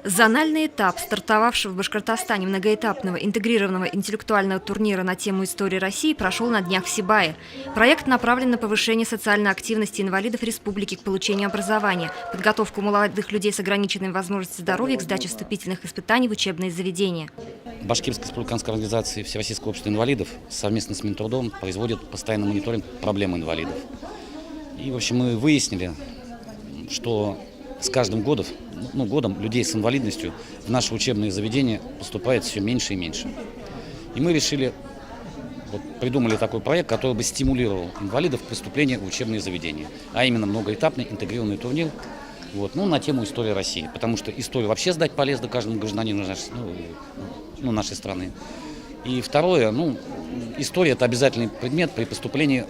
Зональный этап стартовавшего в Башкортостане многоэтапного интегрированного интеллектуального турнира на тему истории России прошел на днях в Сибае. Проект направлен на повышение социальной активности инвалидов республики к получению образования, подготовку молодых людей с ограниченными возможностями здоровья к сдаче вступительных испытаний в учебные заведения. Башкирская республиканская организация Всероссийского общества инвалидов совместно с Минтрудом производит постоянный мониторинг проблем инвалидов. И, в общем, мы выяснили, что с каждым годом людей с инвалидностью в наши учебные заведения поступает все меньше и меньше. И мы решили, придумали такой проект, который бы стимулировал инвалидов к поступлению в учебные заведения, а именно многоэтапный интегрированный турнир на тему истории России. Потому что историю вообще сдать полезно каждому гражданину нашей страны. И второе, история – это обязательный предмет при поступлении,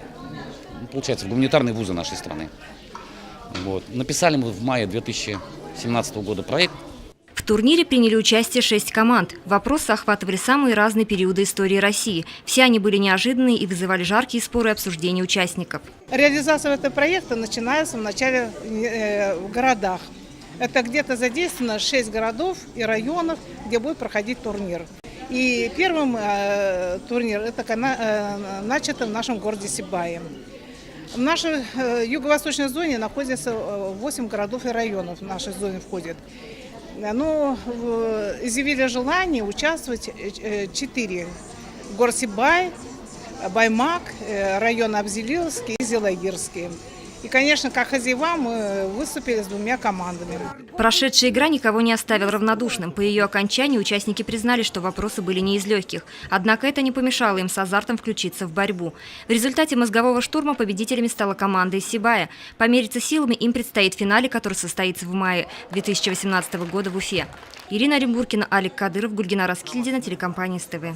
получается, в гуманитарные вузы нашей страны. Написали мы в мае 2017 года проект. В турнире приняли участие 6 команд. Вопросы охватывали самые разные периоды истории России. Все они были неожиданные и вызывали жаркие споры и обсуждения участников. Реализация этого проекта начинается вначале в городах. Это где-то задействовано 6 городов и районов, где будет проходить турнир. И первым турнир это начато в нашем городе Сибае. В нашей юго-восточной зоне находится 8 городов и районов, в нашей зоне входит. Изъявили желание участвовать 4. Город Сибай, Баймак, район Абзелиловский и Зилагирский. И, конечно, как хозяева мы выступили с 2 командами. Прошедшая игра никого не оставила равнодушным. По ее окончании участники признали, что вопросы были не из легких. Однако это не помешало им с азартом включиться в борьбу. В результате мозгового штурма победителями стала команда из Сибая. Помериться силами им предстоит в финале, который состоится в мае 2018 года в Уфе. Ирина Оренбургина, Алик Кадыров, Гульгина Раскильдина, телекомпания СТВ.